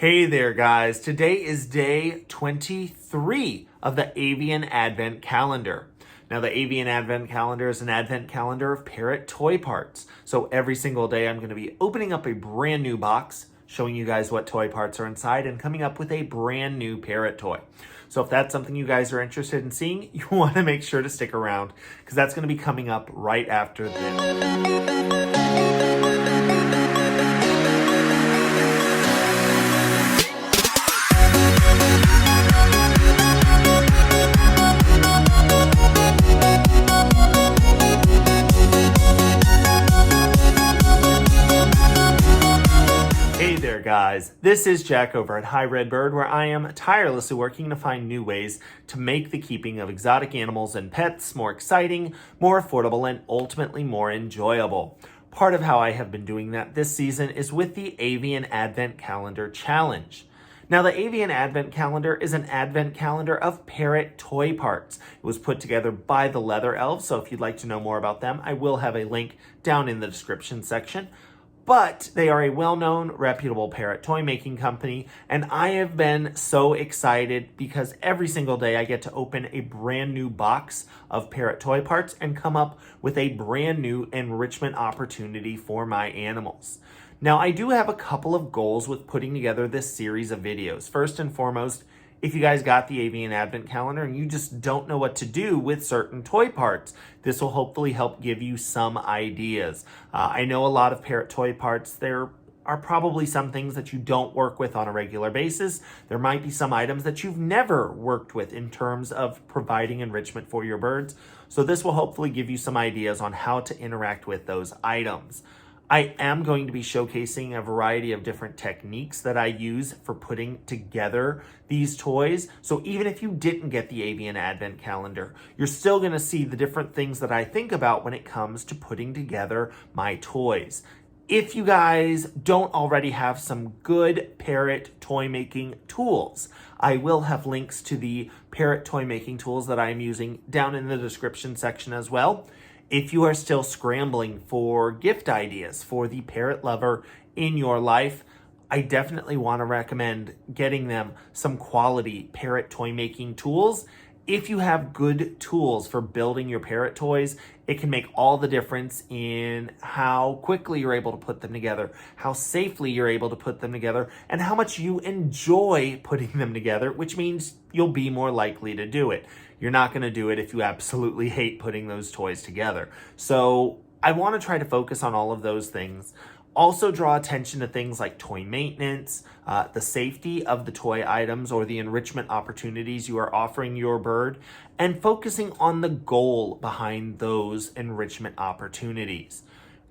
Hey there, guys. Today is day 23 of the Avian Advent Calendar. Now, the Avian Advent Calendar is an advent calendar of parrot toy parts. So every single day, I'm going to be opening up a brand new box, showing you guys what toy parts are inside, and coming up with a brand new parrot toy. So if that's something you guys are interested in seeing, you want to make sure to stick around, because that's going to be coming up right after this. Hey there, guys. This is Jack over at Hi Red Bird, where I am tirelessly working to find new ways to make the keeping of exotic animals and pets more exciting, more affordable, and ultimately more enjoyable. Part of how I have been doing that this season is with the Avian Advent Calendar Challenge. Now, the Avian Advent Calendar is an advent calendar of parrot toy parts. It was put together by the Leather Elves, so if you'd like to know more about them, I will have a link down in the description section. But they are a well-known, reputable parrot toy making company, and I have been so excited because every single day I get to open a brand new box of parrot toy parts and come up with a brand new enrichment opportunity for my animals. Now, I do have a couple of goals with putting together this series of videos. First and foremost, if you guys got the Avian Advent Calendar and you just don't know what to do with certain toy parts, this will hopefully help give you some ideas. I know a lot of parrot toy parts, there are probably some things that you don't work with on a regular basis. There might be some items that you've never worked with in terms of providing enrichment for your birds. So this will hopefully give you some ideas on how to interact with those items. I am going to be showcasing a variety of different techniques that I use for putting together these toys. So even if you didn't get the Avian Advent Calendar, you're still going to see the different things that I think about when it comes to putting together my toys. If you guys don't already have some good parrot toy making tools, I will have links to the parrot toy making tools that I'm using down in the description section as well. If you are still scrambling for gift ideas for the parrot lover in your life, I definitely want to recommend getting them some quality parrot toy making tools. If you have good tools for building your parrot toys, it can make all the difference in how quickly you're able to put them together, how safely you're able to put them together, and how much you enjoy putting them together, which means you'll be more likely to do it. You're not going to do it if you absolutely hate putting those toys together. So I want to try to focus on all of those things. Also draw attention to things like toy maintenance, the safety of the toy items or the enrichment opportunities you are offering your bird, and focusing on the goal behind those enrichment opportunities.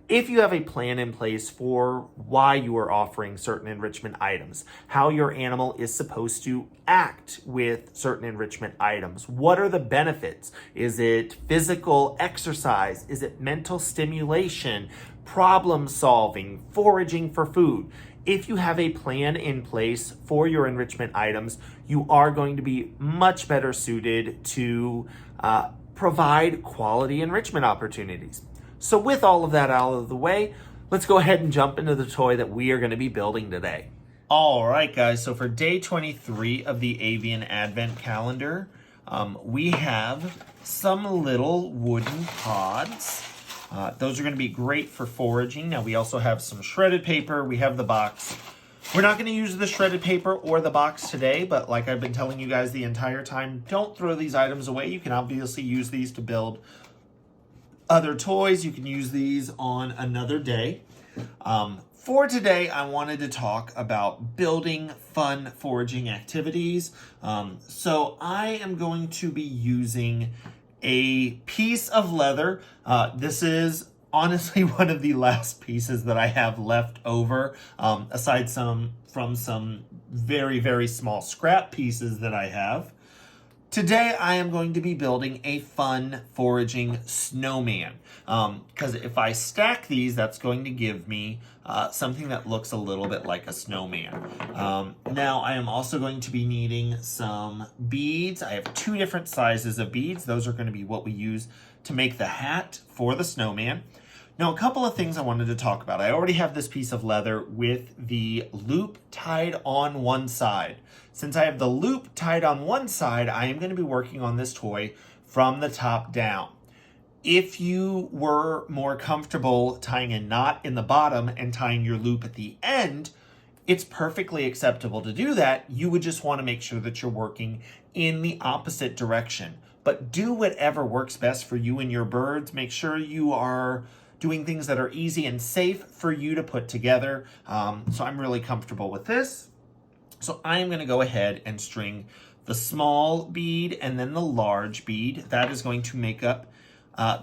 If you have a plan in place for why you are offering certain enrichment items, how your animal is supposed to act with certain enrichment items, what are the benefits? Is it physical exercise? Is it mental stimulation, problem solving, foraging for food? If you have a plan in place for your enrichment items, you are going to be much better suited to provide quality enrichment opportunities. So with all of that out of the way, let's go ahead and jump into the toy that we are going to be building today. All right, guys, so for day 23 of the Avian Advent Calendar, we have some little wooden pods. Those are going to be great for foraging. Now, we also have some shredded paper. We have the box. We're not going to use the shredded paper or the box today, but like I've been telling you guys the entire time, don't throw these items away. You can obviously use these to build other toys. You can use these on another day. For today, I wanted to talk about building fun foraging activities. So I am going to be using a piece of leather. This is honestly one of the last pieces that I have left over, aside from some very, very small scrap pieces that I have. Today, I am going to be building a fun foraging snowman, because if I stack these, that's going to give me something that looks a little bit like a snowman. Now, I am also going to be needing some beads. I have 2 different sizes of beads. Those are going to be what we use to make the hat for the snowman. Now, a couple of things I wanted to talk about. I already have this piece of leather with the loop tied on one side. Since I have the loop tied on one side, I am going to be working on this toy from the top down. If you were more comfortable tying a knot in the bottom and tying your loop at the end, it's perfectly acceptable to do that. You would just want to make sure that you're working in the opposite direction. But do whatever works best for you and your birds. Make sure you are doing things that are easy and safe for you to put together. So I'm really comfortable with this. So I am going to go ahead and string the small bead and then the large bead. That is going to make up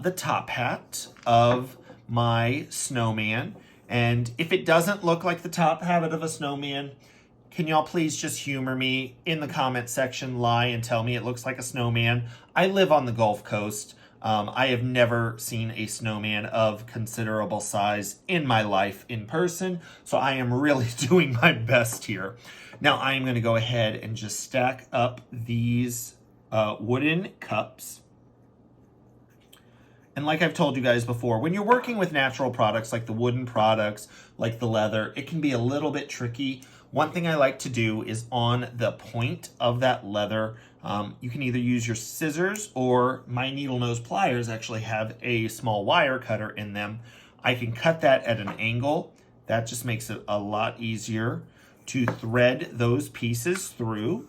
the top hat of my snowman. And if it doesn't look like the top hat of a snowman, can y'all please just humor me in the comment section, lie and tell me it looks like a snowman. I live on the Gulf Coast. I have never seen a snowman of considerable size in my life in person, so I am really doing my best here. Now I am going to go ahead and just stack up these wooden cups. And like I've told you guys before, when you're working with natural products like the wooden products, like the leather, it can be a little bit tricky. One thing I like to do is on the point of that leather, you can either use your scissors or my needle nose pliers actually have a small wire cutter in them. I can cut that at an angle. That just makes it a lot easier to thread those pieces through.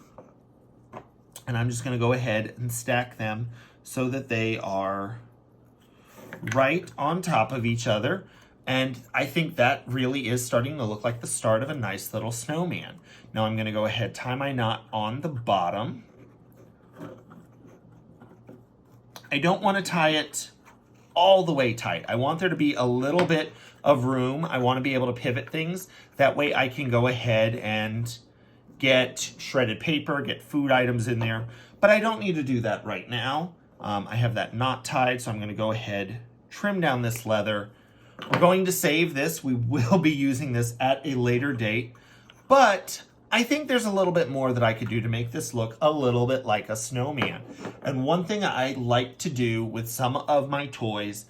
And I'm just going to go ahead and stack them so that they are right on top of each other. And I think that really is starting to look like the start of a nice little snowman. Now I'm going to go ahead, tie my knot on the bottom. I don't want to tie it all the way tight. I want there to be a little bit of room. I want to be able to pivot things. That way I can go ahead and get shredded paper, get food items in there. But I don't need to do that right now. I have that knot tied, so I'm going to go ahead, trim down this leather. We're going to save this. We will be using this at a later date, but I think there's a little bit more that I could do to make this look a little bit like a snowman. And one thing I like to do with some of my toys,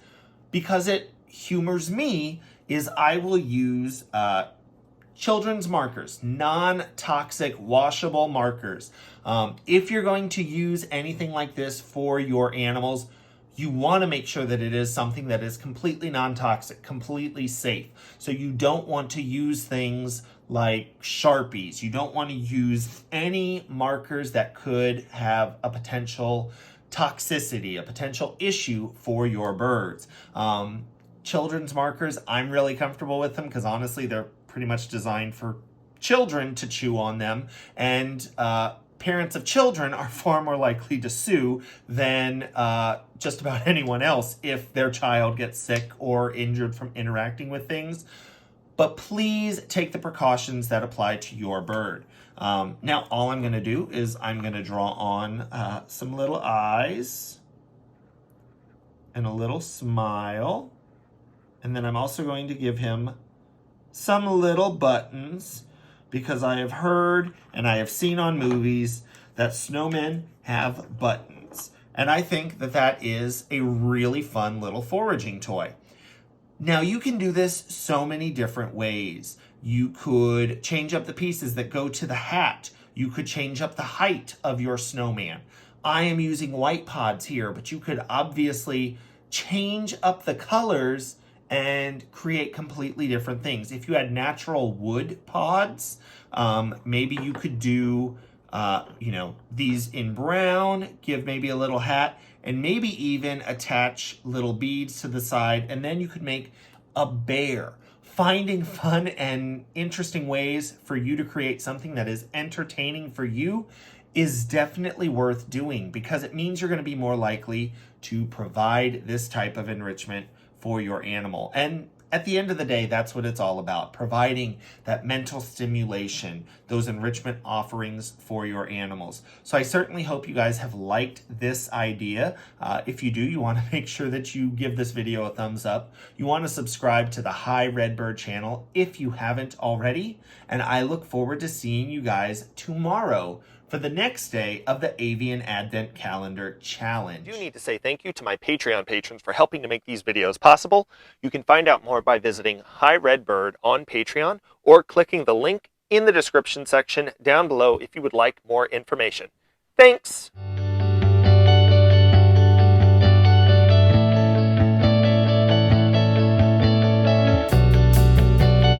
because it humors me, is I will use children's markers, non-toxic washable markers. If you're going to use anything like this for your animals, you want to make sure that it is something that is completely non-toxic, completely safe. So you don't want to use things like Sharpies. You don't want to use any markers that could have a potential toxicity, a potential issue for your birds. Children's markers, I'm really comfortable with them because honestly, they're pretty much designed for children to chew on them. And parents of children are far more likely to sue than just about anyone else if their child gets sick or injured from interacting with things. But please take the precautions that apply to your bird. Now, all I'm going to do is I'm going to draw on some little eyes and a little smile. And then I'm also going to give him some little buttons, because I have heard and I have seen on movies that snowmen have buttons. And I think that that is a really fun little foraging toy. Now you can do this so many different ways. You could change up the pieces that go to the hat. You could change up the height of your snowman. I am using white pods here, but you could obviously change up the colors and create completely different things. If you had natural wood pods, maybe you could do, these in brown, give maybe a little hat, and maybe even attach little beads to the side, and then you could make a bear. Finding fun and interesting ways for you to create something that is entertaining for you is definitely worth doing, because it means you're going to be more likely to provide this type of enrichment for your animal. And at the end of the day, that's what it's all about, providing that mental stimulation, those enrichment offerings for your animals. So I certainly hope you guys have liked this idea. If you do, you want to make sure that you give this video a thumbs up. You want to subscribe to the Hi Redbird channel if you haven't already. And I look forward to seeing you guys tomorrow for the next day of the Avian Advent Calendar Challenge. I do need to say thank you to my Patreon patrons for helping to make these videos possible. You can find out more by visiting Hi Red Bird on Patreon or clicking the link in the description section down below if you would like more information. Thanks!